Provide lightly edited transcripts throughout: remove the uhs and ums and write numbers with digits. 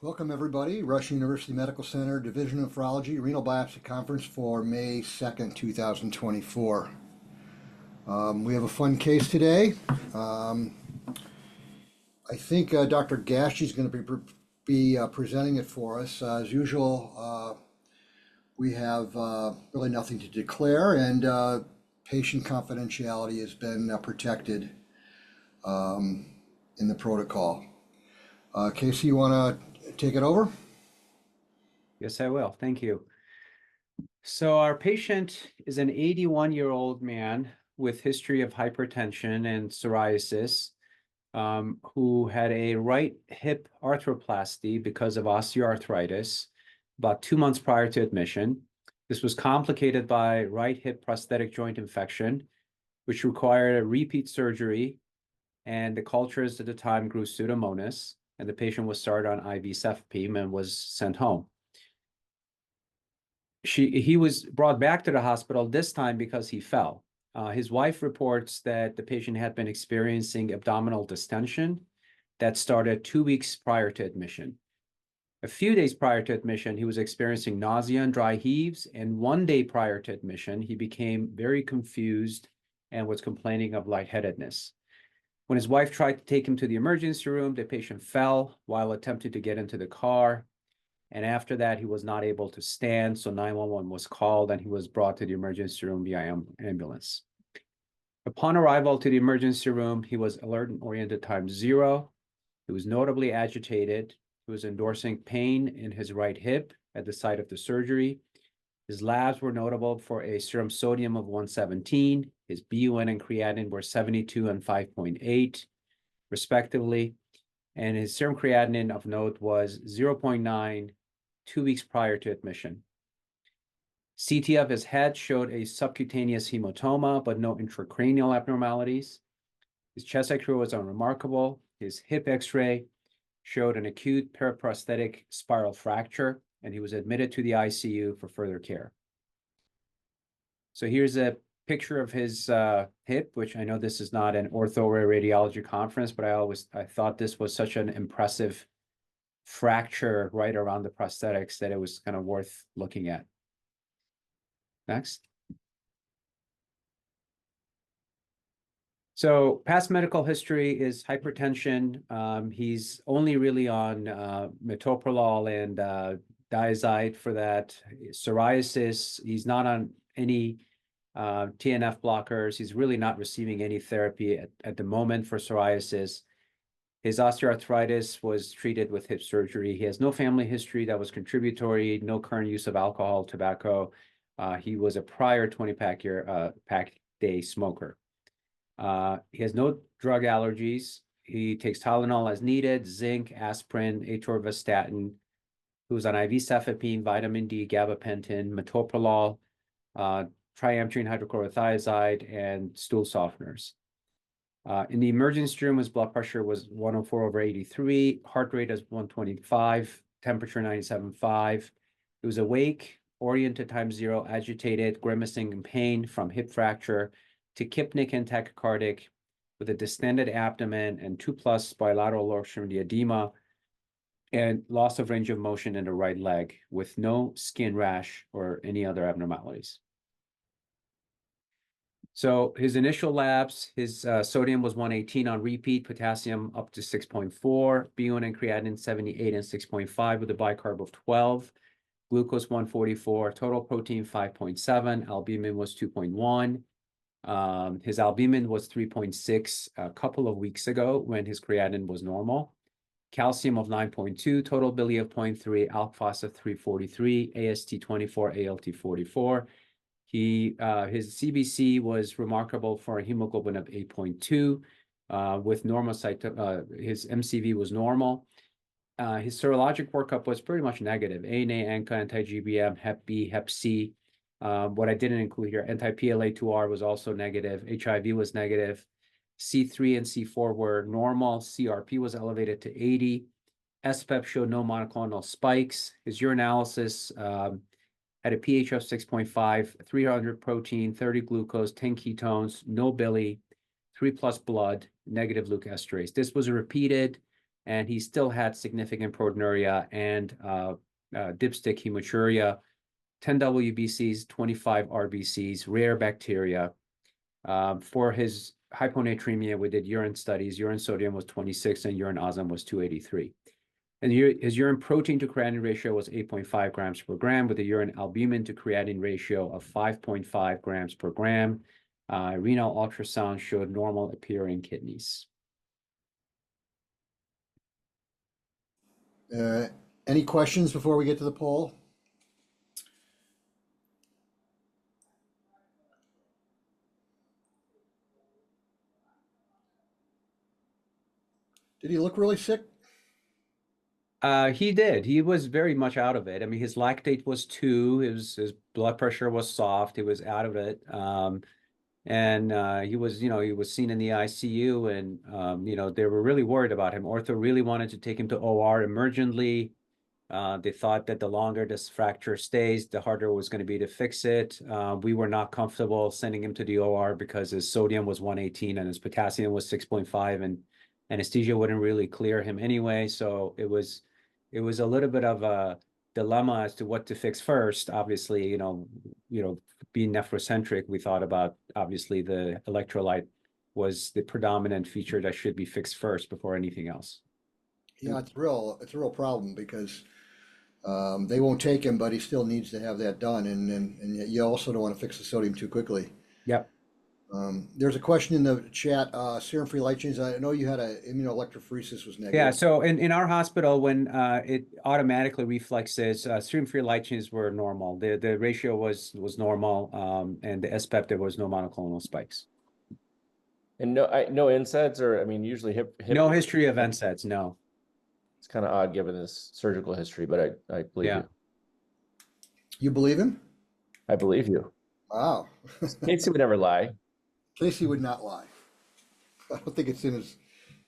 Welcome, everybody. Rush University Medical Center Division of Nephrology Renal Biopsy Conference for May 2nd, 2024. We have a fun case today. Um, I think Dr. Gashi is going to be presenting it for us. As usual, we have really nothing to declare, and patient confidentiality has been protected in the protocol. Casey, you want to take it over? Yes, I will. Thank you. So our patient is an 81-year-old man with history of hypertension and psoriasis, who had a right hip arthroplasty because of osteoarthritis about 2 months prior to admission. This was complicated by right hip prosthetic joint infection, which required a repeat surgery, and the cultures at the time grew Pseudomonas, and the patient was started on IV cefepime and was sent home. He was brought back to the hospital this time because he fell. His wife reports that the patient had been experiencing abdominal distension that started 2 weeks prior to admission. A few days prior to admission, he was experiencing nausea and dry heaves, and 1 day prior to admission, he became very confused and was complaining of lightheadedness. When his wife tried to take him to the emergency room, the patient fell while attempting to get into the car. And after that, he was not able to stand, so 911 was called and he was brought to the emergency room via ambulance. Upon arrival to the emergency room, he was alert and oriented times 0. He was notably agitated. He was endorsing pain in his right hip at the site of the surgery. His labs were notable for a serum sodium of 117. His BUN and creatinine were 72 and 5.8, respectively. And his serum creatinine of note was 0.9 2 weeks prior to admission. CT of his head showed a subcutaneous hematoma, but no intracranial abnormalities. His chest X-ray was unremarkable. His hip X-ray showed an acute paraprosthetic spiral fracture, and he was admitted to the ICU for further care. So here's a picture of his hip, which I know this is not an ortho or radiology conference, but I thought this was such an impressive fracture right around the prosthetics that it was kind of worth looking at. Next. So past medical history is hypertension. He's only really on metoprolol and diazide for that. Psoriasis, he's not on any TNF blockers. He's really not receiving any therapy at the moment for psoriasis. His osteoarthritis was treated with hip surgery. He has no family history that was contributory, no current use of alcohol, tobacco. He was a prior 20-pack day smoker. He has no drug allergies. He takes Tylenol as needed, zinc, aspirin, atorvastatin. He was on IV cefepime, vitamin D, gabapentin, metoprolol, triamcinolone hydrochlorothiazide, and stool softeners. In the emergency room, his blood pressure was 104/83, heart rate is 125, temperature 97.5. He was awake, oriented times 0, agitated, grimacing in pain from hip fracture, tachypnic and tachycardic, with a distended abdomen and 2+ bilateral lower extremity edema, and loss of range of motion in the right leg with no skin rash or any other abnormalities. So his initial labs, his sodium was 118 on repeat, potassium up to 6.4, BUN and creatinine 78 and 6.5 with a bicarb of 12, glucose 144, total protein 5.7, albumin was 2.1. His albumin was 3.6 a couple of weeks ago when his creatinine was normal. Calcium of 9.2, total bili of 0.3, alk phos of 343, AST 24, ALT 44. His CBC was remarkable for a hemoglobin of 8.2 with normal his MCV was normal. His serologic workup was pretty much negative: ANA, ANCA, anti-GBM, Hep B, Hep C. What I didn't include here, anti-PLA2R was also negative. HIV was negative. C3 and C4 were normal. CRP was elevated to 80. SPEP showed no monoclonal spikes. His urinalysis had a pH of 6.5, 300 protein, 30 glucose, 10 ketones, no bili, 3+ blood, negative leukoesterase. This was repeated and he still had significant proteinuria and dipstick hematuria, 10 WBCs, 25 RBCs, rare bacteria. For his hyponatremia, we did urine studies. Urine sodium was 26 and urine osm was 283. And his urine protein to creatinine ratio was 8.5 grams per gram with a urine albumin to creatinine ratio of 5.5 grams per gram. Renal ultrasound showed normal appearing kidneys. Any questions before we get to the poll? Did he look really sick? He did. He was very much out of it. I mean, his lactate was 2. His blood pressure was soft. He was out of it. And he was, he was seen in the ICU, and they were really worried about him. Ortho really wanted to take him to OR emergently. They thought that the longer this fracture stays, the harder it was going to be to fix it. We were not comfortable sending him to the OR because his sodium was 118 and his potassium was 6.5, and anesthesia wouldn't really clear him anyway. So it was a little bit of a dilemma as to what to fix first. Obviously, being nephrocentric, we thought about, obviously, the electrolyte was the predominant feature that should be fixed first before anything else. Yeah, it's a real problem because they won't take him, but he still needs to have that done, and you also don't want to fix the sodium too quickly. Yep. There's a question in the chat, serum free light chains. I know you had a immunoelectrophoresis was negative. Yeah, so in our hospital, when it automatically reflexes, serum free light chains were normal. The ratio was normal, and the SPEP, there was no monoclonal spikes. And no NSAIDs, or I mean, usually hip. No history of NSAIDs, no. It's kind of odd given this surgical history, but I believe you. You believe him? I believe you. Wow. Casey would never lie. Casey would not lie. I don't think it's in his.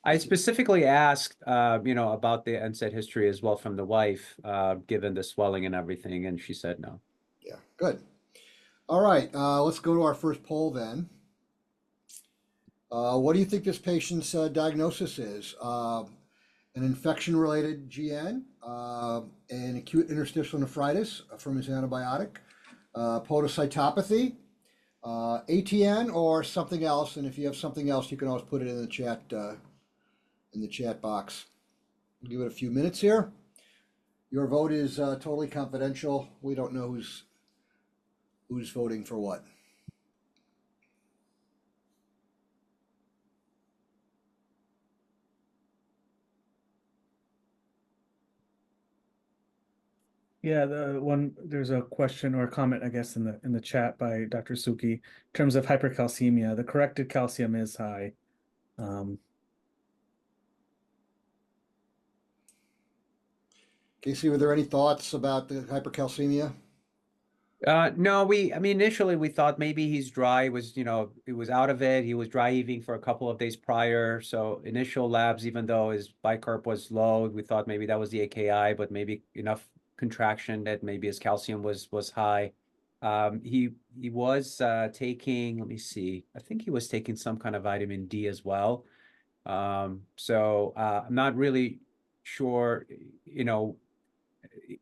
I specifically asked, about the NSAID history as well from the wife, given the swelling and everything, and she said no. Yeah, good. All right, let's go to our first poll then. What do you think this patient's diagnosis is? An infection-related GN, an acute interstitial nephritis from his antibiotic, podocytopathy, ATN, or something else. And if you have something else, you can always put it in the chat box. We'll give it a few minutes here. Your vote is totally confidential. We don't know who's voting for what. Yeah, there's a question or a comment, I guess, in the chat by Dr. Suki. In terms of hypercalcemia, the corrected calcium is high. Casey, were there any thoughts about the hypercalcemia? No, initially we thought maybe he's dry. It was out of it. He was dry heaving for a couple of days prior. So initial labs, even though his bicarb was low, we thought maybe that was the AKI, but maybe enough contraction that maybe his calcium was high. He was taking, let me see, I think he was taking some kind of vitamin D as well. So I'm not really sure,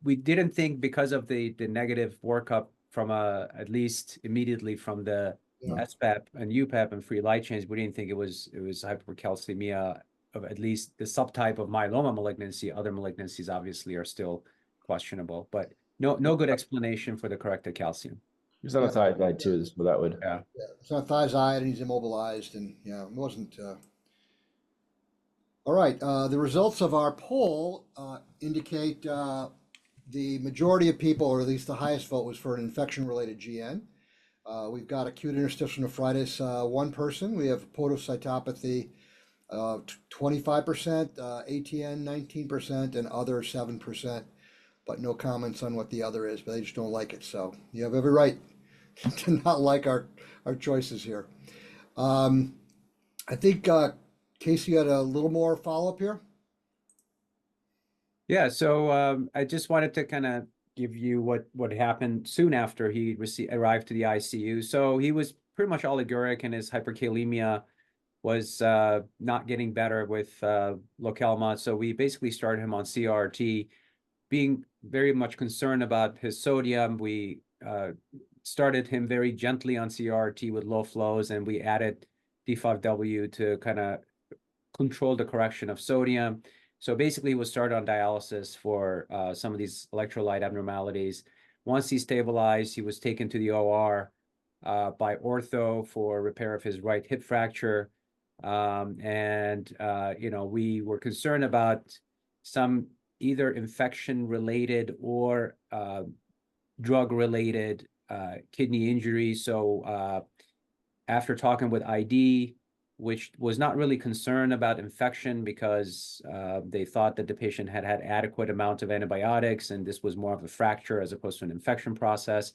we didn't think, because of the negative workup from at least immediately from the SPEP and UPEP and free light chains, we didn't think it was hypercalcemia of at least the subtype of myeloma malignancy. Other malignancies obviously are still questionable, but no good explanation for the corrected calcium. He's on a thiazide too, so that would. Yeah, it's on thiazide and he's immobilized, and it wasn't. All right, the results of our poll indicate the majority of people, or at least the highest vote, was for an infection-related GN. We've got acute interstitial nephritis, 1 person. We have podocytopathy, 25%, ATN 19%, and other 7%. But no comments on what the other is, but they just don't like it. So you have every right to not like our choices here. I think Casey had a little more follow-up here. Yeah, so I just wanted to kind of give you what happened soon after he arrived to the ICU. So he was pretty much oliguric, and his hyperkalemia was not getting better with Lokelma. So we basically started him on CRT, being very much concerned about his sodium. We started him very gently on CRT with low flows, and we added D5W to kind of control the correction of sodium. So basically, he was started on dialysis for some of these electrolyte abnormalities. Once he stabilized, he was taken to the OR by ortho for repair of his right hip fracture. We were concerned about some either infection-related or drug-related kidney injury. So after talking with ID, which was not really concerned about infection because they thought that the patient had had adequate amount of antibiotics, and this was more of a fracture as opposed to an infection process.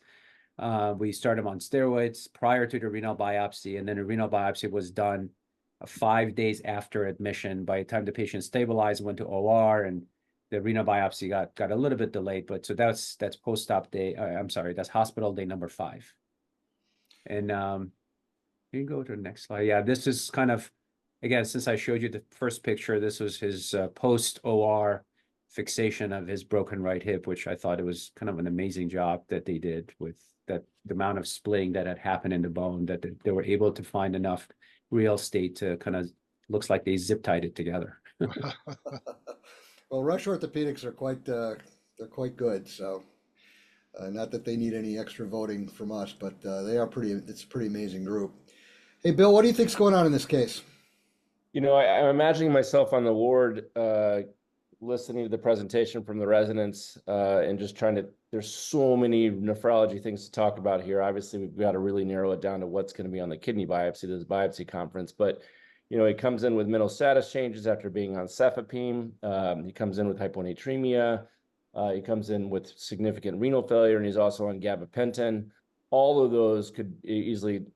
We started him on steroids prior to the renal biopsy, and then the renal biopsy was done 5 days after admission. By the time the patient stabilized, went to OR, and the renal biopsy got a little bit delayed. But so that's post-op day. I'm sorry, that's hospital day number 5. And you can go to the next slide. Yeah, this is kind of, again, since I showed you the first picture, this was his post-OR fixation of his broken right hip, which I thought it was kind of an amazing job that they did with that the amount of splitting that had happened in the bone, that they were able to find enough real estate to kind of, looks like they zip tied it together. Well, Rush Orthopedics are they're quite good. So not that they need any extra voting from us, but they are it's a pretty amazing group. Hey, Bill, what do you think's going on in this case? I'm imagining myself on the ward, listening to the presentation from the residents, and just there's so many nephrology things to talk about here. Obviously, we've got to really narrow it down to what's going to be on the kidney biopsy, this biopsy conference. But, he comes in with mental status changes after being on cefepime. He comes in with hyponatremia. He comes in with significant renal failure, and he's also on gabapentin. All of those could easily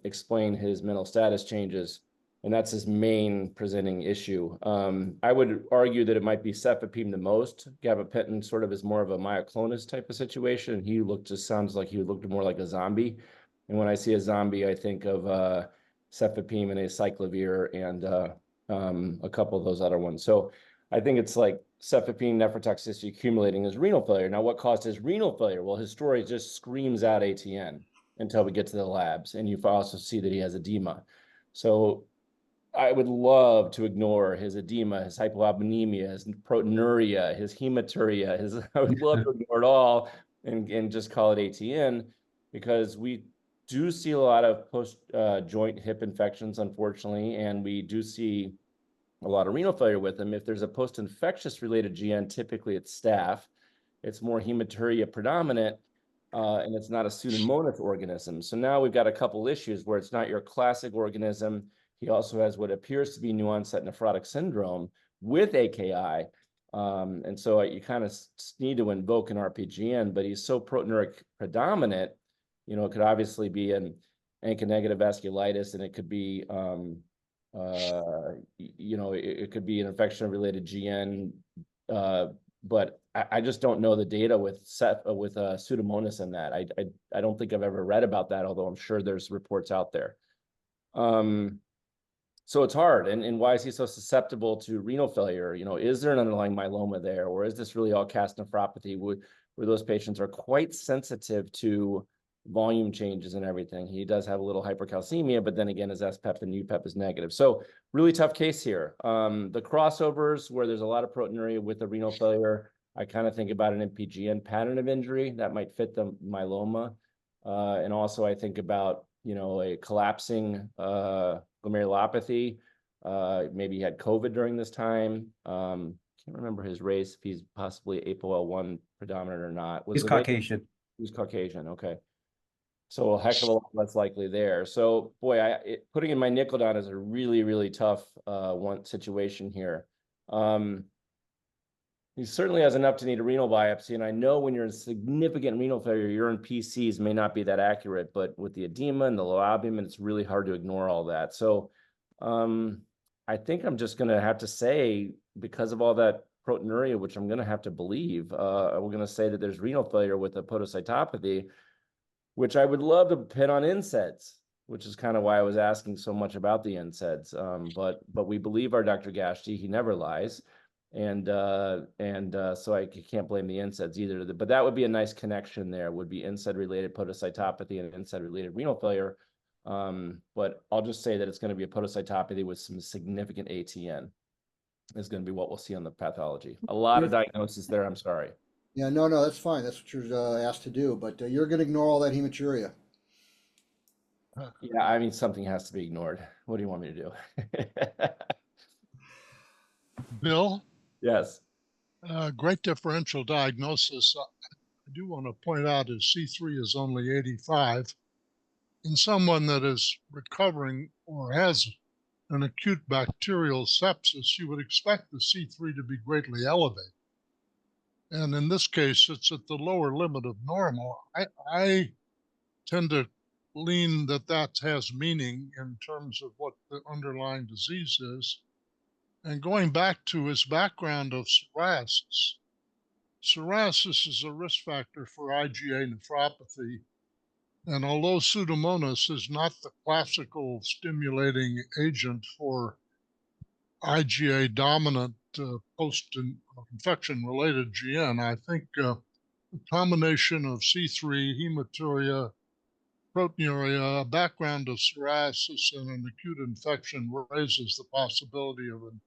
explain his mental status changes, and that's his main presenting issue. I would argue that it might be cefepime the most. Gabapentin sort of is more of a myoclonus type of situation. He sounds like he looked more like a zombie. And when I see a zombie, I think of cefepime and acyclovir and a couple of those other ones. So I think it's like cefepime nephrotoxicity accumulating his renal failure. Now, what caused his renal failure? Well, his story just screams out ATN until we get to the labs. And you also see that he has edema. So I would love to ignore his edema, his hypoalbuminemia, his proteinuria, his hematuria, I would love to ignore it all and just call it ATN, because we do see a lot of post joint hip infections, unfortunately, and we do see a lot of renal failure with them. If there's a post-infectious related GN, typically it's staph. It's more hematuria predominant, and it's not a Pseudomonas organism. So now we've got a couple issues where it's not your classic organism. He also has what appears to be new onset nephrotic syndrome with AKI. And so you kind of need to invoke an RPGN, but he's so proteinuric predominant, it could obviously be an ANCA-negative vasculitis, and it could be, it could be an infection-related GN, but I just don't know the data with Pseudomonas in that. I don't think I've ever read about that, although I'm sure there's reports out there. So it's hard. And why is he so susceptible to renal failure? Is there an underlying myeloma there, or is this really all cast nephropathy where those patients are quite sensitive to volume changes and everything? He does have a little hypercalcemia, but then again, his SPEP and UPEP is negative. So really tough case here. The crossovers where there's a lot of proteinuria with the renal failure, I kind of think about an MPGN pattern of injury that might fit the myeloma. And also I think about, a collapsing glomerulopathy. Maybe he had COVID during this time. Can't remember his race, if he's possibly APOL1 predominant or not. He's Caucasian. He's Caucasian, okay. So a heck of a lot less likely there. So boy, putting in my nickel down is a really, really tough one situation here. He certainly has enough to need a renal biopsy. And I know when you're in significant renal failure, urine PCs may not be that accurate, but with the edema and the low albumin, it's really hard to ignore all that. So I think I'm just going to have to say, because of all that proteinuria, which I'm going to have to believe, we're going to say that there's renal failure with a podocytopathy, which I would love to pin on NSAIDs. which is kind of why I was asking so much about the NSAIDs. But we believe our Dr. Gashty, he never lies. And so I can't blame the NSAIDs either. But that would be a nice connection there, would be NSAID-related podocytopathy and NSAID-related renal failure. But I'll just say that it's going to be a podocytopathy with some significant ATN is going to be what we'll see on the pathology. A lot of diagnosis there, I'm sorry. Yeah, no, that's fine. That's what you're asked to do, but you're going to ignore all that hematuria. Yeah, I mean, something has to be ignored. What do you want me to do? Bill, Yes. great differential diagnosis. I do want to point out his C3 is only 85. In someone that is recovering or has an acute bacterial sepsis, you would expect the C3 to be greatly elevated. And in this case, it's at the lower limit of normal. I tend to lean that has meaning in terms of what the underlying disease is. And going back to his background of psoriasis, psoriasis is a risk factor for IgA nephropathy. And although Pseudomonas is not the classical stimulating agent for IgA dominant post-infection related GN, I think the combination of C3, hematuria, proteinuria, a background of psoriasis, and an acute infection raises the possibility of an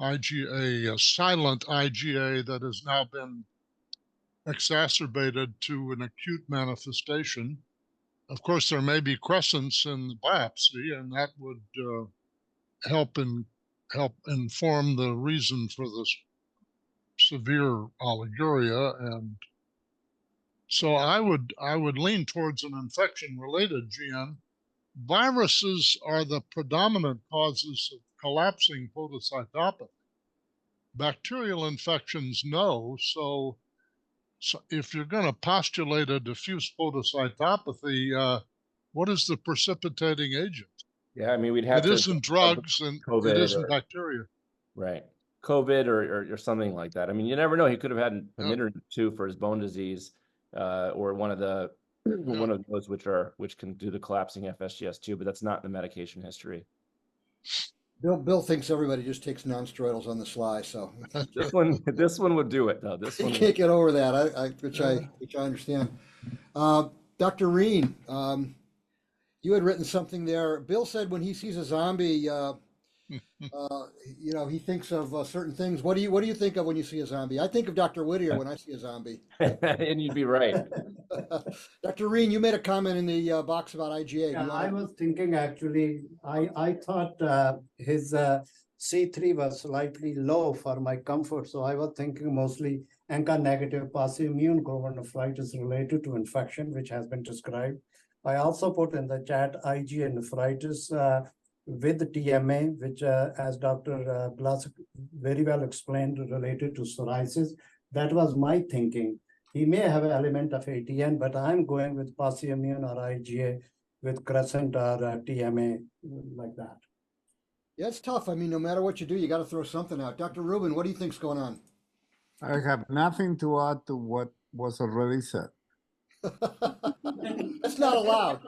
IgA, a silent IgA that has now been exacerbated to an acute manifestation. Of course, there may be crescents in the biopsy, and that would help inform the reason for this severe oliguria. And so I would lean towards an infection-related GN. Viruses are the predominant causes of collapsing podocytopathy. Bacterial infections, no. So if you're going to postulate a diffuse podocytopathy, what is the precipitating agent? Yeah, I mean, we'd have It to. isn't drugs and COVID it isn't or, bacteria. right. COVID or something like that. I mean, you never know. He could have had Pamitin too for his bone disease, or one of those which can do the collapsing FSGS2, but that's not in the medication history. Bill thinks everybody just takes non-steroidals on the sly, so This one would do it though. This you one can't get over that. Which I understand. Dr. Reen, you had written something there. Bill said when he sees a zombie, he thinks of certain things. What do you think of when you see a zombie? I think of Dr. Whittier when I see a zombie. And you'd be right. Dr. Reen, you made a comment in the box about IgA. Yeah, I was thinking actually, I thought his C3 was slightly low for my comfort. So I was thinking mostly ANCA negative passive immune glomerulonephritis related to infection, which has been described. I also put in the chat IgA nephritis with TMA, which as Dr. Glass very well explained, related to psoriasis. That was my thinking. He may have an element of ATN, but I'm going with passive immune or IgA with crescent or TMA like that. Yeah, it's tough. I mean, no matter what you do, you got to throw something out. Dr. Rubin, what do you think's going on? I have nothing to add to what was already said. That's not allowed.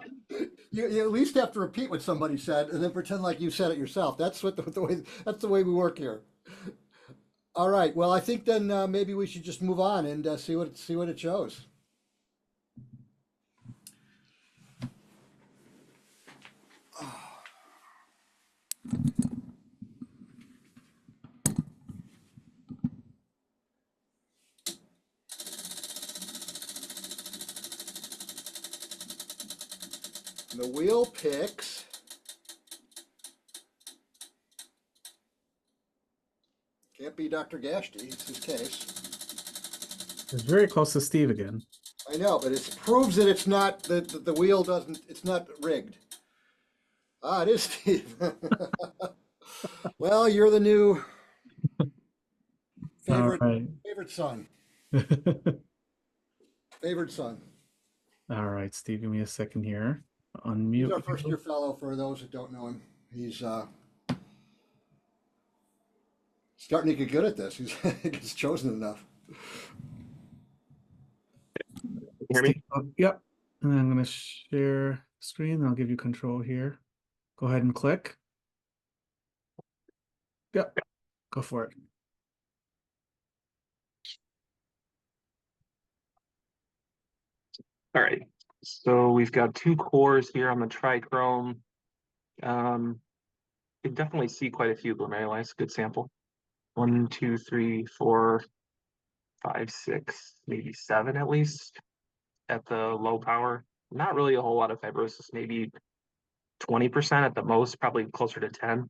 You at least have to repeat what somebody said and then pretend like you said it yourself. That's what that's the way we work here. All right. Well, I think then maybe we should just move on and see what it shows. The wheel picks can't be Dr. Gashty. It's his case. It's very close to Steve again. I know, but it proves that it's not that the wheel doesn't. It's not rigged. Ah, it is Steve. Well, you're the new favorite son. Favorite son. All right, Steve, give me a second here. Unmute. He's our first year fellow for those that don't know him. He's starting to get good at this. He's chosen enough. Hear me? Yep. And I'm going to share screen. I'll give you control here. Go ahead and click. Yep, go for it. All right, so we've got two cores here on the trichrome. You can definitely see quite a few glomeruli. It's a good sample. 1, 2, 3, 4, 5, 6, maybe 7 at least at the low power. Not really a whole lot of fibrosis, maybe 20% at the most, probably closer to 10.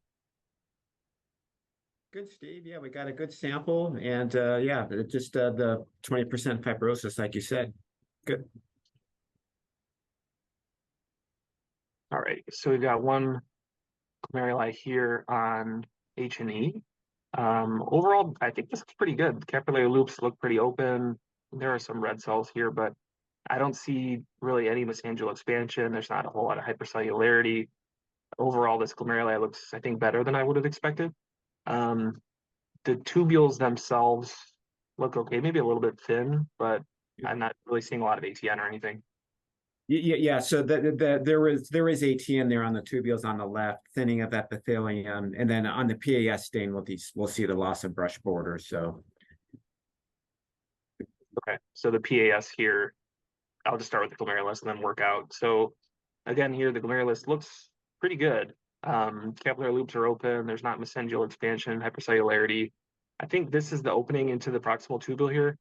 Good, Steve. Yeah, we got a good sample, and yeah, just the 20% fibrosis, like you said. Good. All right, so we've got one glomeruli here on H&E. Overall, I think this looks pretty good. The capillary loops look pretty open. There are some red cells here, but I don't see really any mesangial expansion. There's not a whole lot of hypercellularity. Overall, this glomeruli looks, I think, better than I would have expected. The tubules themselves look okay, maybe a little bit thin, but I'm not really seeing a lot of ATN or anything. Yeah. So there is ATN there on the tubules on the left, thinning of epithelium, and then on the PAS stain, we'll see the loss of brush border. So okay, so the PAS here, I'll just start with the glomerulus and then work out. So again, here the glomerulus looks pretty good. Capillary loops are open. There's not mesangial expansion, hypercellularity. I think this is the opening into the proximal tubule here.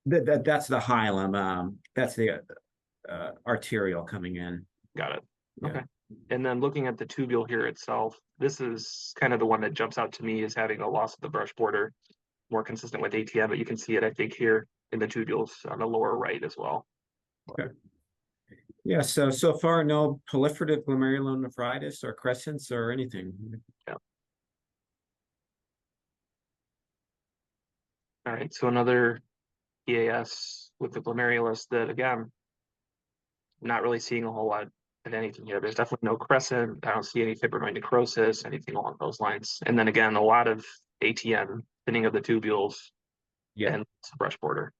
that's the hilum. That's the arterial coming in. Got it. Yeah. Okay. And then looking at the tubule here itself, this is kind of the one that jumps out to me as having a loss of the brush border, more consistent with ATM, but you can see it, I think, here in the tubules on the lower right as well. Okay. Yeah, so far no proliferative glomerulonephritis or crescents or anything. Yeah. All right, so another PAS with the glomerulus that, again, not really seeing a whole lot of anything here. There's definitely no crescent. I don't see any fibrinoid necrosis, anything along those lines. And then again, a lot of ATN, thinning of the tubules, Yeah. and brush border.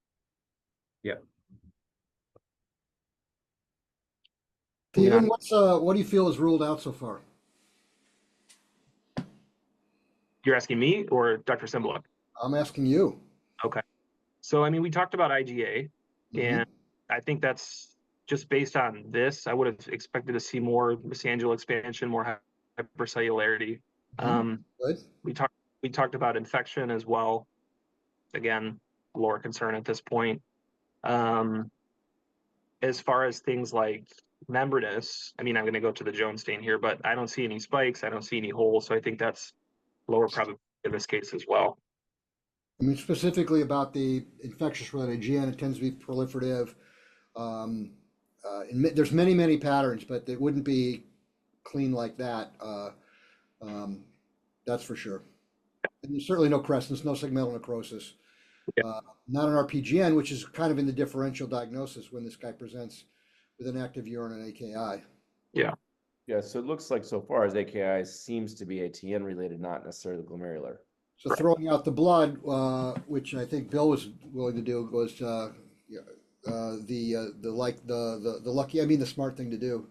Yeah. Steven, what do you feel is ruled out so far? You're asking me or Dr. Simbaluk? I'm asking you. Okay. So, I mean, we talked about IgA, and I think that's just based on this. I would have expected to see more mesangial expansion, more hypercellularity. Good. We talked about infection as well. Again, lower concern at this point. As far as things like membranous, I mean, I'm going to go to the Jones stain here, but I don't see any spikes. I don't see any holes. So I think that's lower probability in this case as well. I mean, specifically about the infectious related IgA, it tends to be proliferative. There's many patterns, but it wouldn't be clean like that. That's for sure. And there's certainly no crescents, no segmental necrosis. Not an RPGN, which is kind of in the differential diagnosis when this guy presents with an active urine and AKI. Yeah, so it looks like so far as AKI seems to be ATN related, not necessarily glomerular. So throwing out the blood, which I think Bill was willing to do, was the lucky, I mean, the smart thing to do.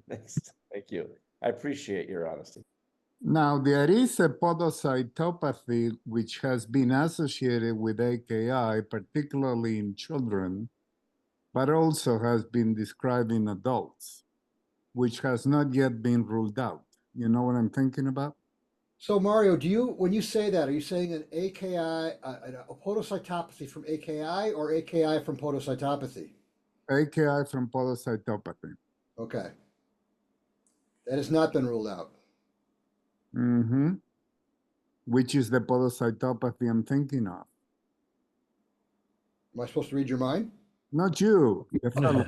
Thanks. Thank you. I appreciate your honesty. Now, there is a podocytopathy which has been associated with AKI, particularly in children, but also has been described in adults, which has not yet been ruled out. You know what I'm thinking about? So Mario, when you say that, are you saying an AKI, a podocytopathy from AKI or AKI from podocytopathy? AKI from podocytopathy. Okay. That has not been ruled out. Which is the podocytopathy I'm thinking of. Am I supposed to read your mind? Not you, the fellow.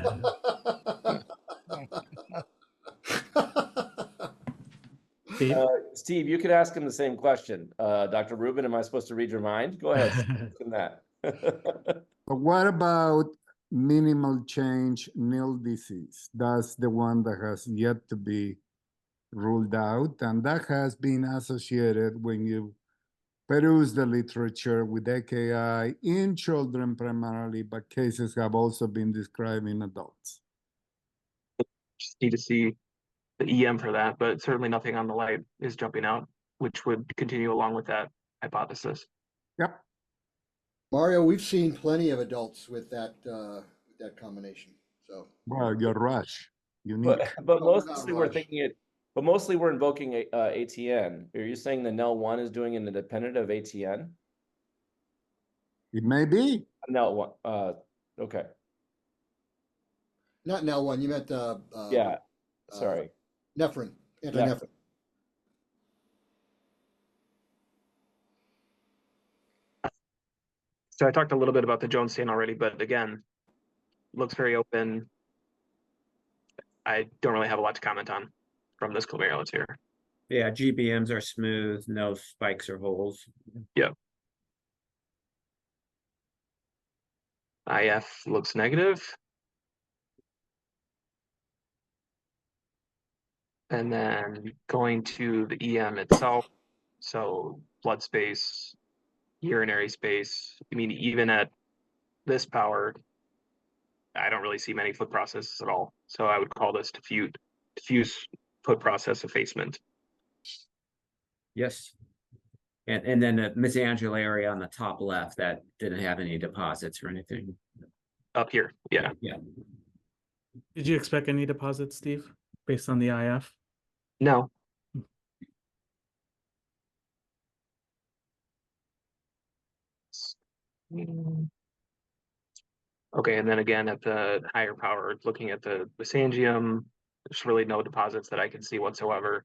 Steve, you could ask him the same question. Dr. Rubin, am I supposed to read your mind? Go ahead. Ask him that. But what about minimal change nil disease? That's the one that has yet to be ruled out, and that has been associated when you peruse the literature with AKI in children primarily, but cases have also been described in adults. Just need to see the EM for that, but certainly nothing on the light is jumping out, which would continue along with that hypothesis. Yep. Mario, we've seen plenty of adults with that combination. So Well, your rush, unique. But No, we're not mostly we're rushed. thinking it, but mostly we're invoking ATN. Are you saying the NEL1 is doing an independent of ATN? It may be. NEL1, okay, not NEL1, you meant yeah, sorry. nephrin, anti-nephrin. So I talked a little bit about the Jones stain already, but again, looks very open. I don't really have a lot to comment on from this glomerulus here. Yeah, GBMs are smooth, no spikes or holes. Yep. IF looks negative. And then going to the EM itself, so blood space, urinary space. I mean, even at this power, I don't really see many foot processes at all. So I would call this diffuse foot process effacement. Yes. And then the mesangial area on the top left that didn't have any deposits or anything. Up here, yeah. Yeah. Did you expect any deposits, Steve, based on the IF? No. Okay, and then again at the higher power, looking at the mesangium, there's really no deposits that I can see whatsoever.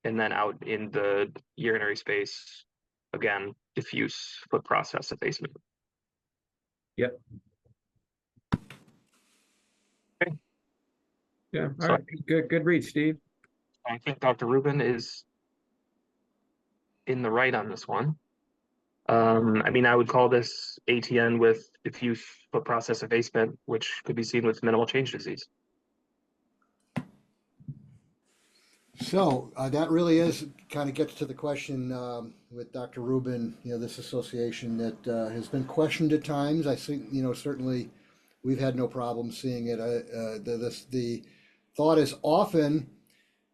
And then out in the urinary space, again, diffuse foot process effacement. Yep. Okay. Yeah. All So right. Good read, Steve. I think Dr. Rubin is in the right on this one. I mean, I would call this ATN with diffuse foot process effacement, which could be seen with minimal change disease. So that really is kind of gets to the question with Dr. Rubin, this association that has been questioned at times. I think, certainly we've had no problem seeing it. The thought is often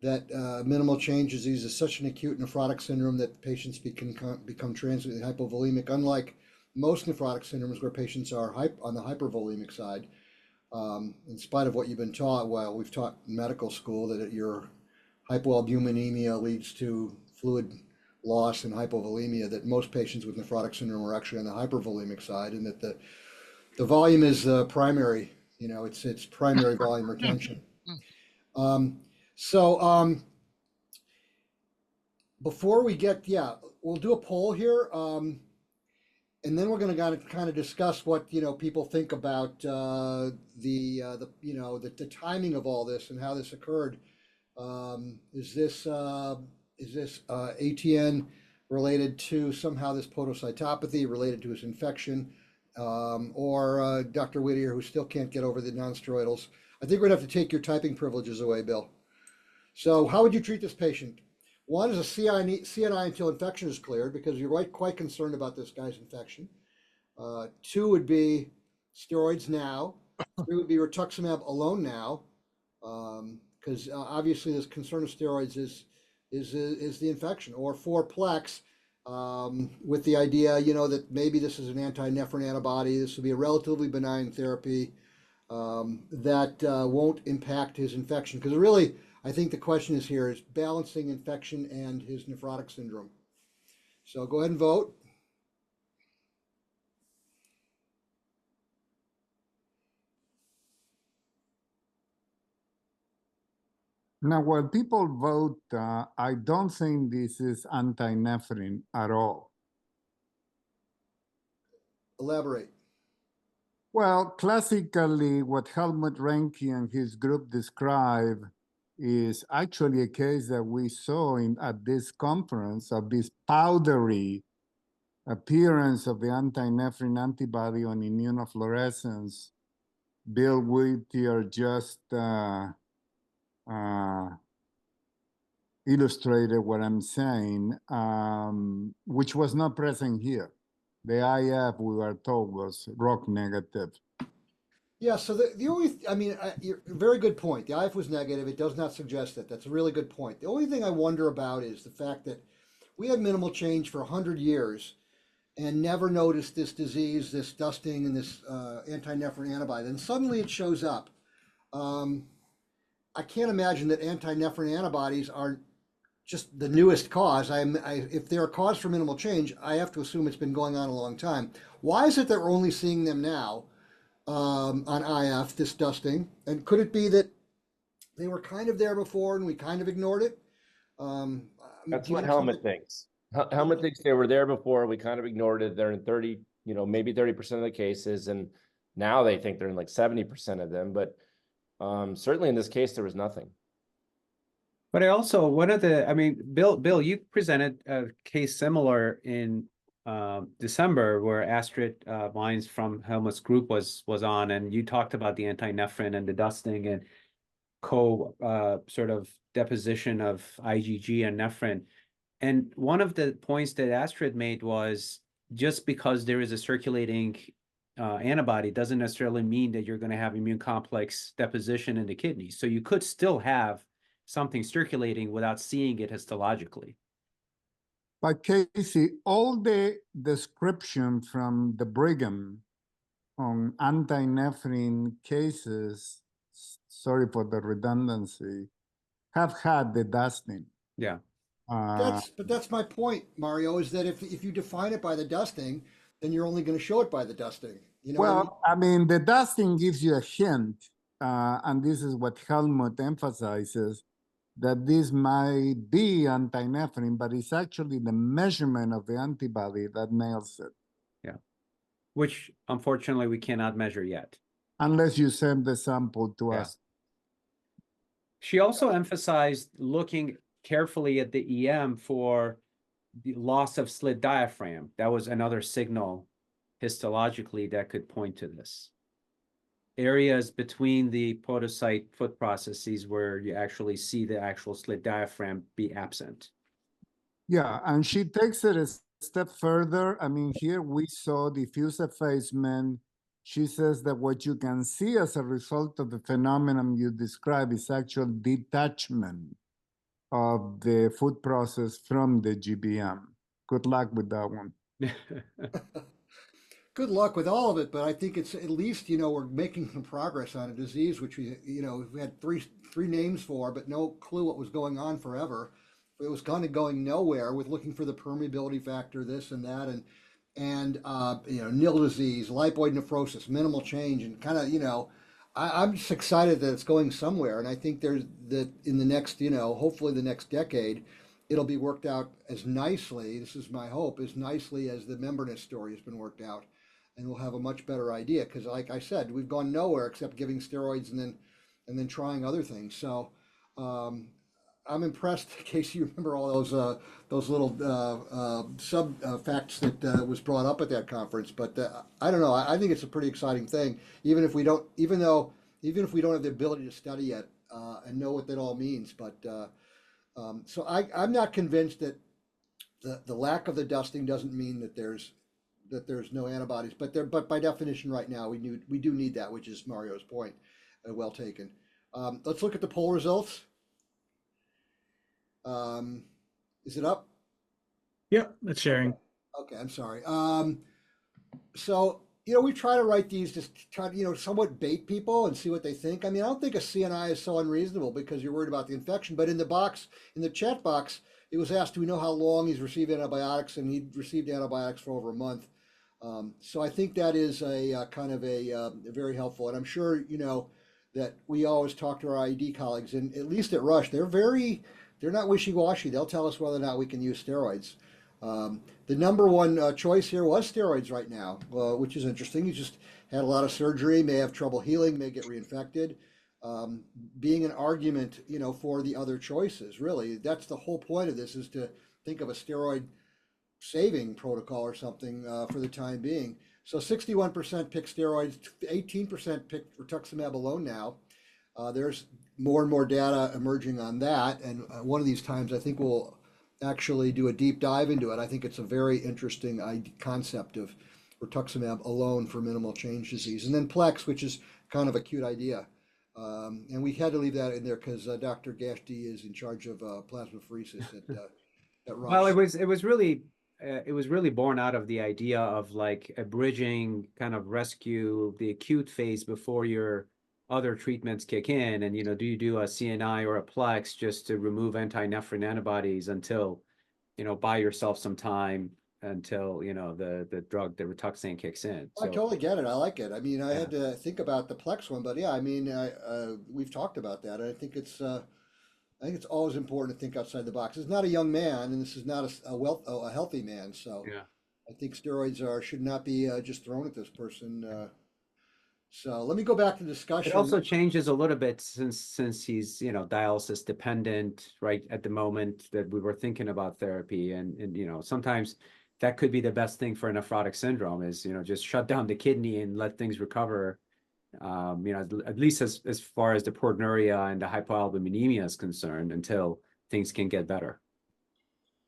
that minimal change disease is such an acute nephrotic syndrome that patients become transiently hypovolemic, unlike most nephrotic syndromes where patients are on the hypervolemic side. In spite of what you've been taught, well, we've taught in medical school that your hypoalbuminemia leads to fluid loss and hypovolemia, that most patients with nephrotic syndrome are actually on the hypervolemic side, and that the volume is primary, it's primary volume retention. Before we get, we'll do a poll here, and then we're going to kind of discuss what people think about the timing of all this and how this occurred. Is this ATN related to somehow this podocytopathy, related to his infection, or Dr. Whittier, who still can't get over the nonsteroidals? I think we're gonna have to take your typing privileges away, Bill. So how would you treat this patient? One is a CNI until infection is cleared, because you're quite concerned about this guy's infection. Two would be steroids now. Three would be rituximab alone now, because obviously this concern of steroids is the infection. Or four plex, with the idea, that maybe this is an anti-nephrin antibody. This will be a relatively benign therapy that won't impact his infection. Because really, I think the question is balancing infection and his nephrotic syndrome. So go ahead and vote. Now, when people vote, I don't think this is anti-nephrin at all. Elaborate. Well, classically, what Helmut Reinke and his group describe is actually a case that we saw at this conference of this powdery appearance of the anti-nephrin antibody on immunofluorescence. Bill Whittier just illustrated what I'm saying, which was not present here. The IF, we were told, was ROC negative. Yeah, so the only, I mean, very good point. The IF was negative. It does not suggest that. That's a really good point. The only thing I wonder about is the fact that we had minimal change for 100 years and never noticed this disease, this dusting, and this anti-nephrin antibody. Then suddenly it shows up. Um, I can't imagine that anti-nephrin antibodies are just the newest cause. If they're a cause for minimal change, I have to assume it's been going on a long time. Why is it that we're only seeing them now on IF, this dusting? And could it be that they were kind of there before and we kind of ignored it? That's do you what have Helmut something? thinks. Helmut thinks they were there before. We kind of ignored it. They're in 30, maybe 30% of the cases. And now they think they're in like 70% of them. But certainly in this case, there was nothing. But I mean, Bill, you presented a case similar in December where Astrid Vines from Helmut's group was on, and you talked about the anti-nephrin and the dusting and sort of deposition of IgG and nephrin. And one of the points that Astrid made was just because there is a circulating antibody doesn't necessarily mean that you're going to have immune complex deposition in the kidney. So you could still have something circulating without seeing it histologically. But Casey, all the description from the Brigham on anti-nephrin cases, sorry for the redundancy, have had the dusting. Yeah. But that's my point, Mario, is that if you define it by the dusting, then you're only going to show it by the dusting. You know what I mean? Well, I mean, the dusting gives you a hint, and this is what Helmut emphasizes, that this might be anti-nephrin, but it's actually the measurement of the antibody that nails it. Yeah. Which, unfortunately, we cannot measure yet. Unless you send the sample to us. She also emphasized looking carefully at the EM for the loss of slit diaphragm. That was another signal histologically that could point to this. Areas between the podocyte foot processes where you actually see the actual slit diaphragm be absent. Yeah, and she takes it a step further. I mean, here we saw diffuse effacement. She says that what you can see as a result of the phenomenon you describe is actual detachment of the food process from the GBM. Good luck with that one. Good luck with all of it, but I think it's at least, we're making some progress on a disease which we had three names for, but no clue what was going on forever. It was kind of going nowhere with looking for the permeability factor, this and that, and nil disease, lipoid nephrosis, minimal change, and kind of, I'm just excited that it's going somewhere, and I think there's that in the next, hopefully the next decade, it'll be worked out as nicely. This is my hope, as nicely as the membranous story has been worked out. And we'll have a much better idea, because like I said, we've gone nowhere except giving steroids and then trying other things. So I'm impressed. In case you remember all those little sub facts that was brought up at that conference. But I don't know. I think it's a pretty exciting thing, even if we don't have the ability to study it and know what that all means. But so I'm not convinced that the lack of the dusting doesn't mean that there's no antibodies, but by definition right now we do need that, which is Mario's point. Well taken. Let's look at the poll results. Is it up? Yep, it's sharing. Okay, I'm sorry. So we try to write these just to try to somewhat bait people and see what they think. I mean, I don't think a CNI is so unreasonable because you're worried about the infection, but in the chat box, it was asked, do we know how long he's received antibiotics? And he'd received antibiotics for over a month. So I think that is a kind of a very helpful, and I'm sure that we always talk to our IED colleagues, and at least at Rush, they're not wishy-washy. They'll tell us whether or not we can use steroids. The number one choice here was steroids right now, which is interesting. He just had a lot of surgery, may have trouble healing, may get reinfected. Being an argument, for the other choices, really, that's the whole point of this, is to think of a steroid saving protocol or something for the time being. So 61% pick steroids, 18% pick rituximab alone now. There's more and more data emerging on that, and one of these times I think we'll actually do a deep dive into it. I think it's a very interesting concept of rituximab alone for minimal change disease, and then Plex, which is kind of a cute idea. And we had to leave that in there because Dr. Gashti is in charge of plasmapheresis at Rush. Well, it was really born out of the idea of like a bridging kind of rescue the acute phase before your other treatments kick in. And, do you do a CNI or a Plex just to remove anti-nephrin antibodies until, buy yourself some time until, the drug, the Rituxan kicks in. I totally get it. I like it. I mean, I Yeah. had to think about the Plex one, but yeah, I mean, we've talked about that. I think it's always important to think outside the box. It's not a young man, and this is not a healthy man. So Yeah. I think steroids should not be just thrown at this person. So let me go back to the discussion. It also changes a little bit since he's, dialysis dependent right at the moment that we were thinking about therapy. And sometimes that could be the best thing for a nephrotic syndrome is, just shut down the kidney and let things recover. At least as far as the proteinuria and the hypoalbuminemia is concerned until things can get better.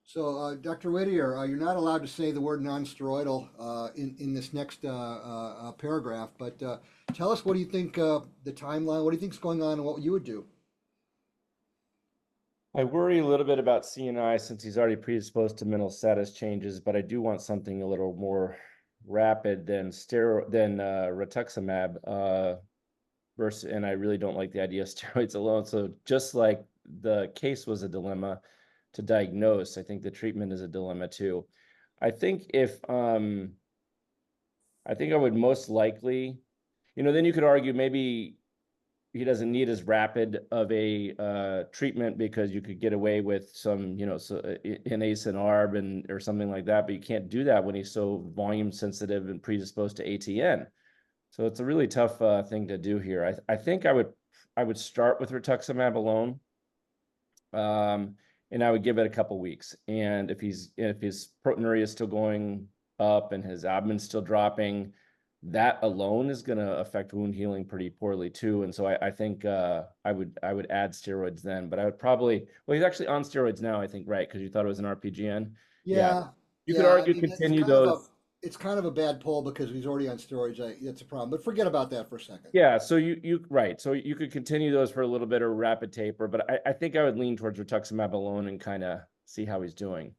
So, Dr. Whittier, you're not allowed to say the word non-steroidal in this next paragraph, but tell us, what do you think the timeline, what do you think is going on and what you would do? I worry a little bit about CNI since he's already predisposed to mental status changes, but I do want something a little more rapid than rituximab versus, and I really don't like the idea of steroids alone. So just like the case was a dilemma to diagnose, I think the treatment is a dilemma too. I think I would most likely, then you could argue maybe he doesn't need as rapid of a treatment because you could get away with some, an ACE and ARB or something like that, but you can't do that when he's so volume sensitive and predisposed to ATN. So it's a really tough thing to do here. I think I would start with rituximab alone, and I would give it a couple weeks. And if his proteinuria is still going up and his abdomen's still dropping, that alone is going to affect wound healing pretty poorly too. And so I think I would add steroids then. But I would probably, well, he's actually on steroids now, I think, right? Because you thought it was an RPGN. Yeah. You could argue continue those. It's kind of a bad pull because he's already on steroids. That's a problem. But forget about that for a second. Yeah, so you right. So you could continue those for a little bit or rapid taper, but I think I would lean towards rituximab alone and kind of see how he's doing.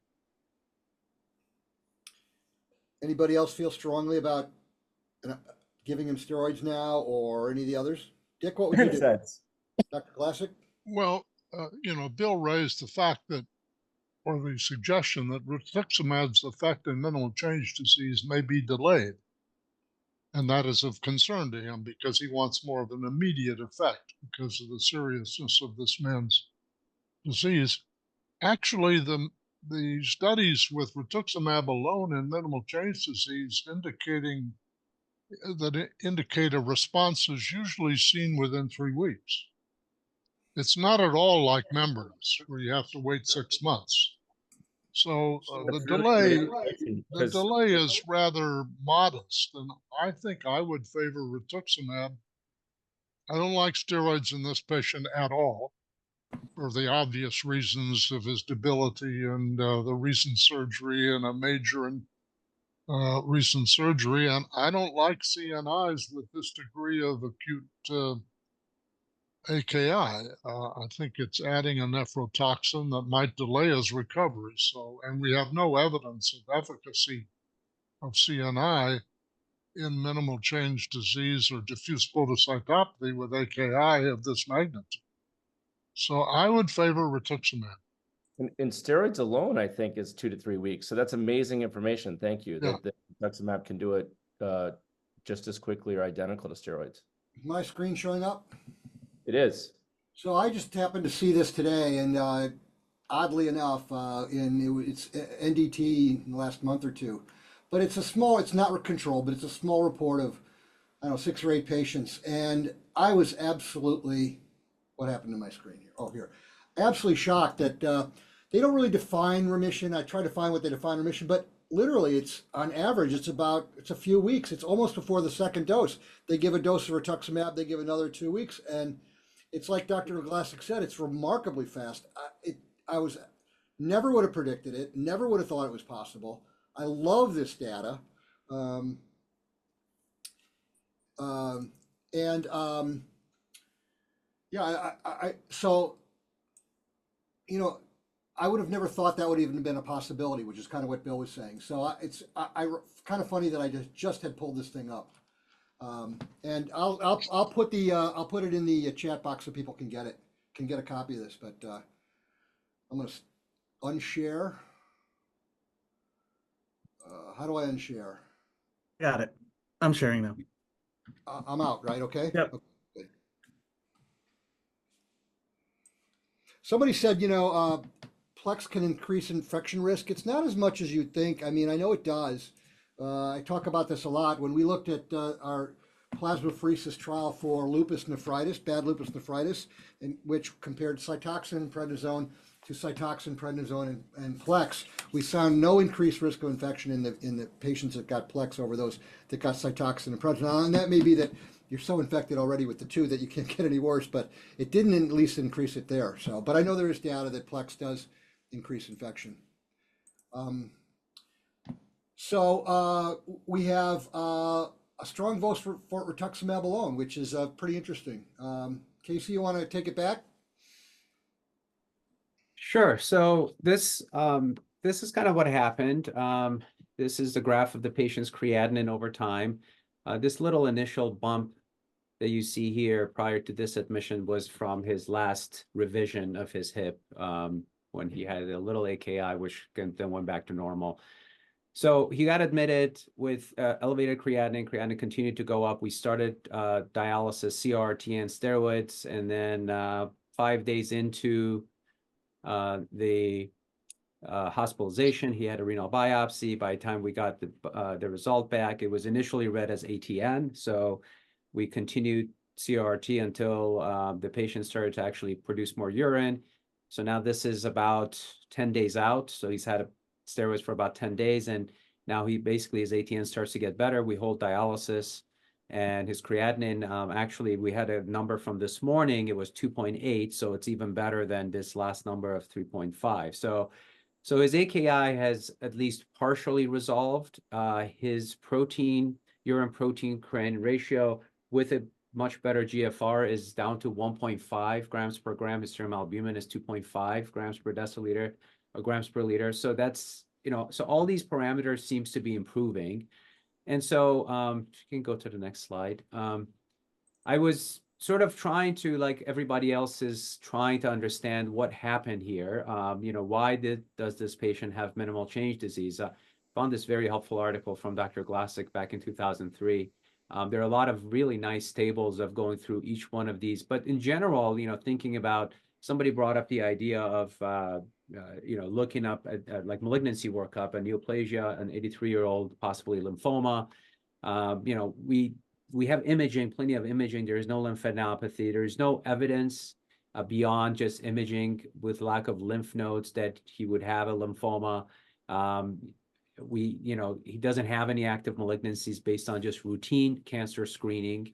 Anybody else feel strongly about giving him steroids now or any of the others? Dick, what would you do? Dr. Glassick? Well, Bill raised the fact that, or the suggestion that rituximab's effect in minimal change disease may be delayed. And that is of concern to him because he wants more of an immediate effect because of the seriousness of this man's disease. Actually, the studies with rituximab alone in minimal change disease indicate a response is usually seen within 3 weeks. It's not at all like members where you have to wait 6 months. So the delay is rather modest, and I think I would favor rituximab. I don't like steroids in this patient at all for the obvious reasons of his debility and the recent surgery and a major recent surgery. And I don't like CNIs with this degree of acute AKI. I think it's adding a nephrotoxin that might delay his recovery. So, and we have no evidence of efficacy of CNI in minimal change disease or diffuse podocytopathy with AKI of this magnitude. So I would favor rituximab. And steroids alone, I think, is 2 to 3 weeks. So that's amazing information. Thank you. Yeah. That rituximab can do it just as quickly or identical to steroids. Is my screen showing up? It is. So I just happened to see this today, and oddly enough, it's NDT in the last month or two, but it's not controlled, but it's a small report of, I don't know, 6 or 8 patients, and I was absolutely, what happened to my screen here? Oh, here. Absolutely shocked that they don't really define remission. I try to find what they define remission, but literally it's on average, it's a few weeks. It's almost before the second dose. They give a dose of rituximab, they give another 2 weeks, and it's like Dr. Glassick said, it's remarkably fast. I never would have predicted it, never would have thought it was possible. I love this data. and yeah, so, you know, I would have never thought that would even been a possibility, which is kind of what Bill was saying. So it's kind of funny that I just had pulled this thing up. And I'll put it in the chat box so people can get a copy of this. But I'm gonna unshare. How do I unshare? Got it. I'm sharing now. I'm out, right? Okay. Yep. Okay, good. Somebody said, Plex can increase infection risk. It's not as much as you'd think. I mean, I know it does. I talk about this a lot. When we looked at our plasmapheresis trial for lupus nephritis, bad lupus nephritis, in which compared cytoxin and prednisone to cytoxin, prednisone, and Plex, we found no increased risk of infection in the patients that got Plex over those that got cytoxin and prednisone. And that may be that you're so infected already with the two that you can't get any worse, but it didn't at least increase it there. So, but I know there is data that Plex does increase infection. We have a strong vote for rituximab alone, which is pretty interesting. Casey, you want to take it back? Sure. So this is kind of what happened. This is the graph of the patient's creatinine over time. This little initial bump that you see here prior to this admission was from his last revision of his hip, when he had a little AKI, which then went back to normal. So he got admitted with elevated creatinine. Creatinine continued to go up. We started dialysis, CRT, and steroids, and then 5 days into the hospitalization, he had a renal biopsy. By the time we got the result back, it was initially read as ATN. So we continued CRT until the patient started to actually produce more urine. So now this is about 10 days out. So he's had steroids for about 10 days. And now he basically, his ATN starts to get better. We hold dialysis, and his creatinine, actually, we had a number from this morning. It was 2.8. So it's even better than this last number of 3.5. So his AKI has at least partially resolved. His urine protein creatinine ratio with a much better GFR is down to 1.5 grams per gram. His serum albumin is 2.5 grams per deciliter or grams per liter. So that's, so all these parameters seems to be improving. And so you can go to the next slide. I was sort of trying to, like everybody else is trying to understand what happened here. Why does this patient have minimal change disease? Found this very helpful article from Dr. Glassick back in 2003. There are a lot of really nice tables of going through each one of these, but in general, thinking about, somebody brought up the idea of, looking up at like malignancy workup, a neoplasia, an 83-year-old, possibly lymphoma. We have imaging, plenty of imaging. There is no lymphadenopathy. There is no evidence beyond just imaging with lack of lymph nodes that he would have a lymphoma. He doesn't have any active malignancies based on just routine cancer screening.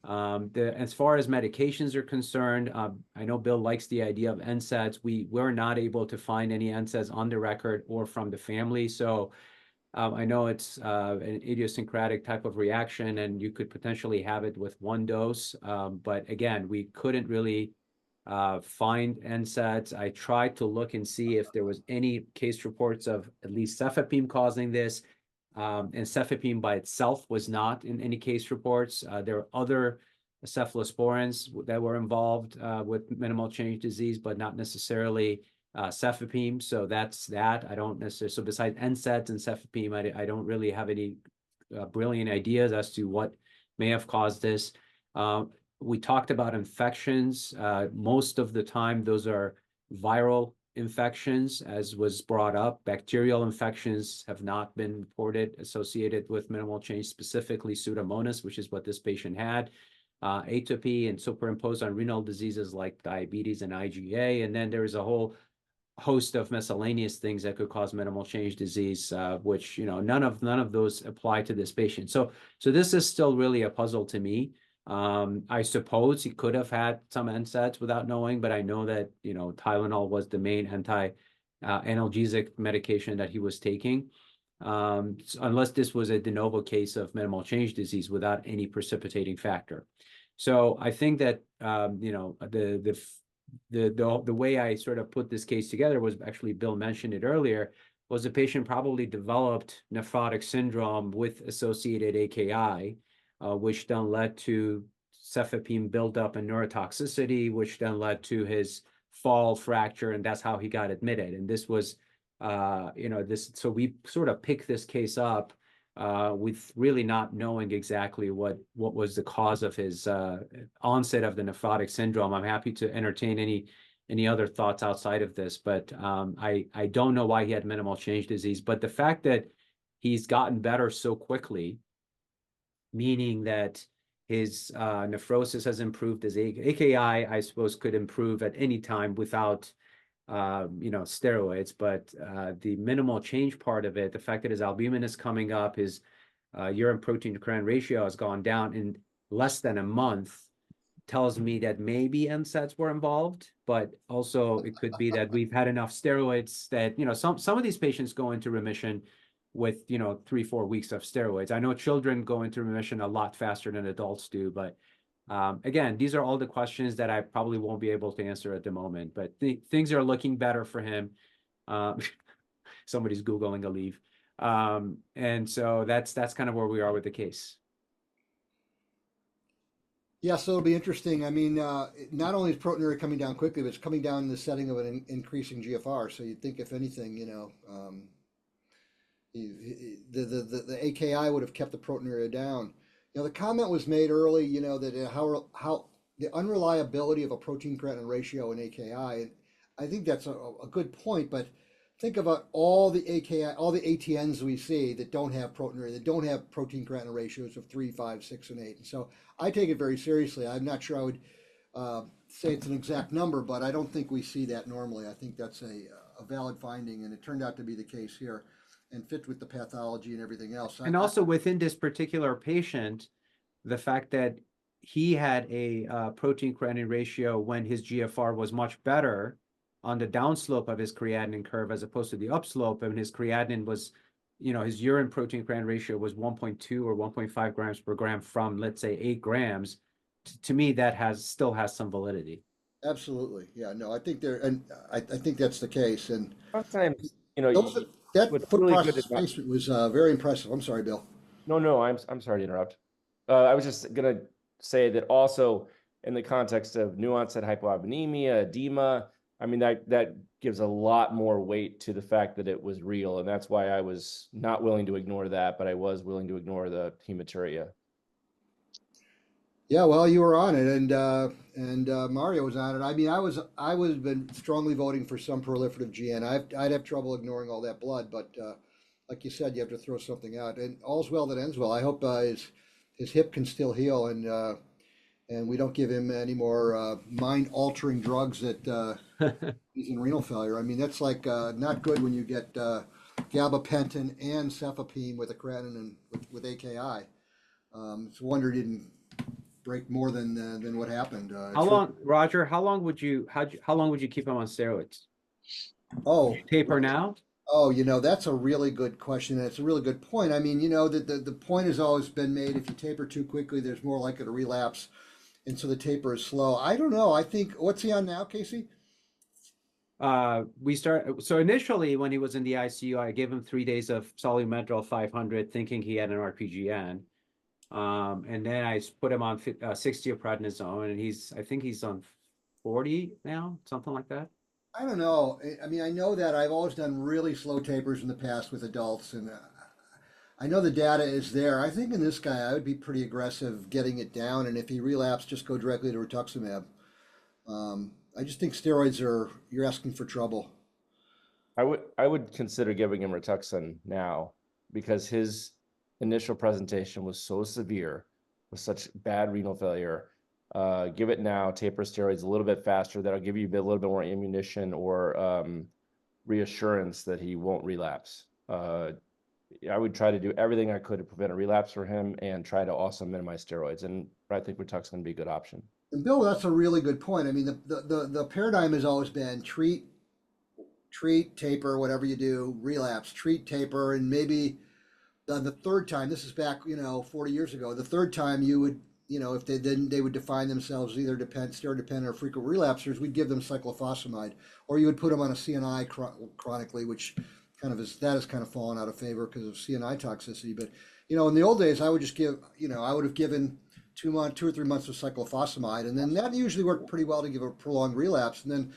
As far as medications are concerned, I know Bill likes the idea of NSAIDs. We were not able to find any NSAIDs on the record or from the family. So I know it's an idiosyncratic type of reaction, and you could potentially have it with one dose. But again, we couldn't really find NSAIDs. I tried to look and see if there was any case reports of at least cefepime causing this. And cefepime by itself was not in any case reports. There are other cephalosporins that were involved with minimal change disease, but not necessarily cefepime. So that's that. I don't necessarily, so besides NSAIDs and cefepime, I don't really have any brilliant ideas as to what may have caused this. We talked about infections. Most of the time, those are viral infections, as was brought up. Bacterial infections have not been reported associated with minimal change, specifically Pseudomonas, which is what this patient had. Atopy and superimposed on renal diseases like diabetes and IgA. And then there's a whole host of miscellaneous things that could cause minimal change disease, which, none of those apply to this patient. So this is still really a puzzle to me. I suppose he could have had some NSAIDs without knowing, but I know that, Tylenol was the main anti-analgesic medication that he was taking. unless this was a de novo case of minimal change disease without any precipitating factor. So I think that the way I sort of put this case together was actually Bill mentioned it earlier, was the patient probably developed nephrotic syndrome with associated AKI, which then led to cefepime buildup and neurotoxicity, which then led to his fall fracture, and that's how he got admitted. And this was, so we sort of picked this case up with really not knowing exactly what was the cause of his onset of the nephrotic syndrome. I'm happy to entertain any other thoughts outside of this, but I don't know why he had minimal change disease. But the fact that he's gotten better so quickly, meaning that his nephrosis has improved, his AKI, I suppose, could improve at any time without steroids, but the minimal change part of it, the fact that his albumin is coming up, his urine protein to creatinine ratio has gone down in less than a month, tells me that maybe NSAIDs were involved, but also it could be that we've had enough steroids that, some of these patients go into remission with, 3-4 weeks of steroids. I know children go into remission a lot faster than adults do, but again, these are all the questions that I probably won't be able to answer at the moment, but things are looking better for him. Somebody's Googling Aleve. And so that's kind of where we are with the case. Yeah, so it'll be interesting. I mean, not only is proteinuria coming down quickly, but it's coming down in the setting of an increasing GFR. So you'd think, if anything, the AKI would have kept the proteinuria down. The comment was made early, that how the unreliability of a protein creatinine ratio in AKI, and I think that's a good point. But think about all the AKI, all the ATNs we see that don't have proteinuria, that don't have protein creatinine ratios of 3, 5, 6, and 8. And so I take it very seriously. I'm not sure I would say it's an exact number, but I don't think we see that normally. I think that's a valid finding, and it turned out to be the case here, and fit with the pathology and everything else. And also within this particular patient, the fact that he had a protein creatinine ratio when his GFR was much better on the downslope of his creatinine curve as opposed to the upslope, and his creatinine was, his urine protein creatinine ratio was 1.2 or 1.5 grams per gram from, let's say, 8 grams. To me, that still has some validity. Absolutely. Yeah, no, I think I think that's the case. And sometimes, that foot really process placement was very impressive. I'm sorry, Bill. No, I'm sorry to interrupt. I was just gonna say that also in the context of new onset hypoalbuminemia, edema, I mean, that gives a lot more weight to the fact that it was real, and that's why I was not willing to ignore that, but I was willing to ignore the hematuria. Yeah, well, you were on it, and Mario was on it. I mean, I would have been strongly voting for some proliferative GN. I'd have trouble ignoring all that blood, but like you said, you have to throw something out. And all's well that ends well. I hope his hip can still heal, and we don't give him any more mind-altering drugs that he's in renal failure. I mean, that's like not good when you get gabapentin and cefepime with a creatinine and with AKI. It's a wonder he didn't break more than what happened. How long, Roger? How long would you keep him on steroids? Oh, taper now? Oh, that's a really good question, and it's a really good point. I mean, the point has always been made: if you taper too quickly, there's more likely to relapse, and so the taper is slow. I don't know. I think, what's he on now, Casey? So initially when he was in the ICU, I gave him 3 days of Solu-Medrol 500, thinking he had an RPGN. And then I put him on 60 of prednisone, and I think he's on 40 now, something like that. I don't know. I mean, I know that I've always done really slow tapers in the past with adults, and I know the data is there. I think in this guy, I would be pretty aggressive getting it down, and if he relapsed, just go directly to rituximab. I just think steroids you're asking for trouble. I would consider giving him Rituxan now, because his initial presentation was so severe with such bad renal failure. Give it now, taper steroids a little bit faster. That'll give you a little bit more ammunition or reassurance that he won't relapse. I would try to do everything I could to prevent a relapse for him and try to also minimize steroids. And I think Rituxan would be a good option. And Bill, that's a really good point. I mean, the paradigm has always been treat treat, taper, whatever you do, relapse, treat, taper, and maybe on the third time, this is back, 40 years ago, the third time you would, if they didn't, they would define themselves either steroid dependent or frequent relapsers, we'd give them cyclophosphamide, or you would put them on a CNI chronically, which that has kind of fallen out of favor because of CNI toxicity. But, in the old days, I would just give, I would have given 2 or 3 months of cyclophosphamide, and then that usually worked pretty well to give a prolonged relapse. And then,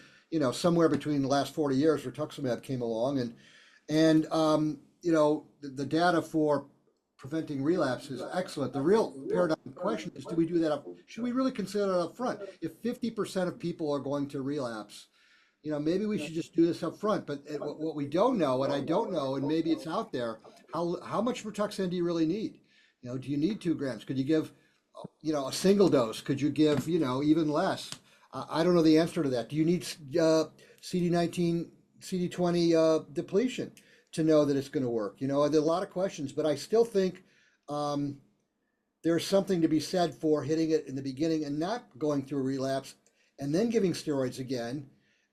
somewhere between the last 40 years, rituximab came along, and the data for preventing relapse is excellent. The real paradigm question is, do we do that should we really consider that up front? If 50% of people are going to relapse, maybe we should just do this up front. But what we don't know, and I don't know, and maybe it's out there, how much Rituxan do you really need? Do you need 2 grams? Could you give, a single dose? Could you give, even less? I don't know the answer to that. Do you need CD19, CD20 depletion to know that it's going to work? There are a lot of questions, but I still think there's something to be said for hitting it in the beginning and not going through a relapse and then giving steroids again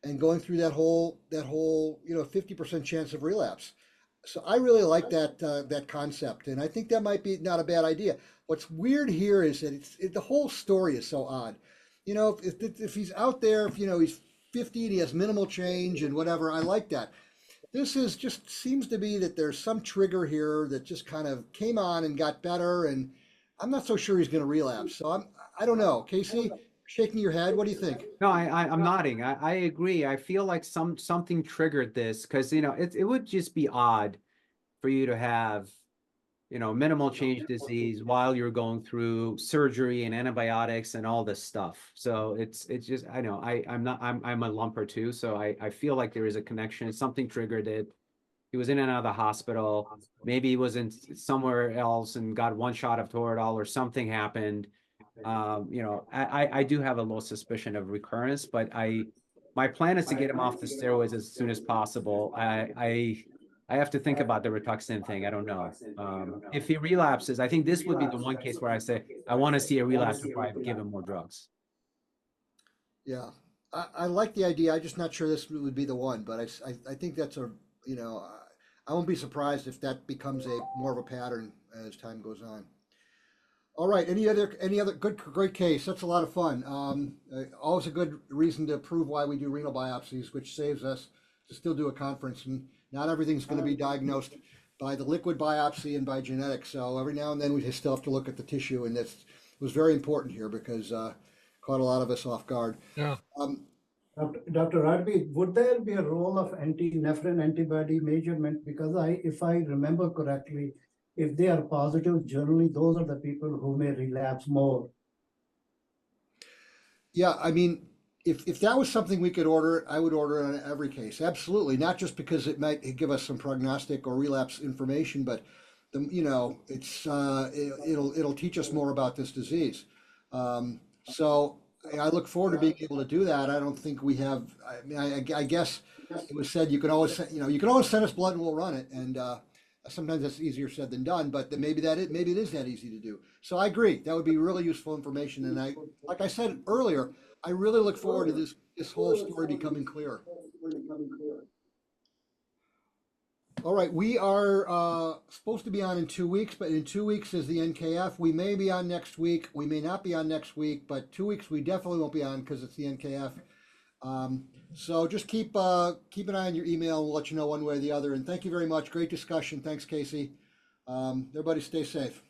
and going through that whole 50% chance of relapse. So I really like that concept, and I think that might be not a bad idea. What's weird here is that the whole story is so odd. If he's out there, if he's 50 and he has minimal change and whatever, I like that. This just seems to be that there's some trigger here that just kind of came on and got better, and I'm not so sure he's going to relapse. So I don't know. Casey, shaking your head, what do you think? No, I'm nodding. I agree. I feel like something triggered this because it would just be odd for you to have minimal change disease while you're going through surgery and antibiotics and all this stuff. So it's just, I know I'm a lumper too. So I feel like there is a connection. Something triggered it. He was in and out of the hospital. Maybe he was in somewhere else and got 1 shot of Toradol or something happened. I do have a low suspicion of recurrence, but my plan is to get him off the steroids as soon as possible. I have to think about the Rituxan thing. I don't know. If he relapses, I think this would be the one case where I say, I want to see a relapse before I give him more drugs. Yeah, I like the idea. I'm just not sure this would be the one, but I think that's I won't be surprised if that becomes more of a pattern as time goes on. All right, any other great case? That's a lot of fun. Always a good reason to prove why we do renal biopsies, which saves us to still do a conference. And not everything's going to be diagnosed by the liquid biopsy and by genetics. So every now and then we still have to look at the tissue, and that was very important here because caught a lot of us off guard. Yeah. Dr. Radby, would there be a role of anti-nephrin antibody measurement? Because if I remember correctly, if they are positive, generally those are the people who may relapse more. Yeah, I mean, if that was something we could order, I would order it on every case. Absolutely, not just because it might give us some prognostic or relapse information, but it'll teach us more about this disease. So I look forward to being able to do that. I don't think we have. I mean, I guess it was said you can always send us blood and we'll run it, and sometimes that's easier said than done. But maybe it is that easy to do. So I agree. That would be really useful information. And like I said earlier, I really look forward to this whole story becoming clearer. All right, we are supposed to be on in 2 weeks, but in 2 weeks is the NKF. We may be on next week. We may not be on next week, but 2 weeks we definitely won't be on because it's the NKF. So just keep an eye on your email. We'll let you know one way or the other. And thank you very much. Great discussion. Thanks, Casey. Everybody stay safe.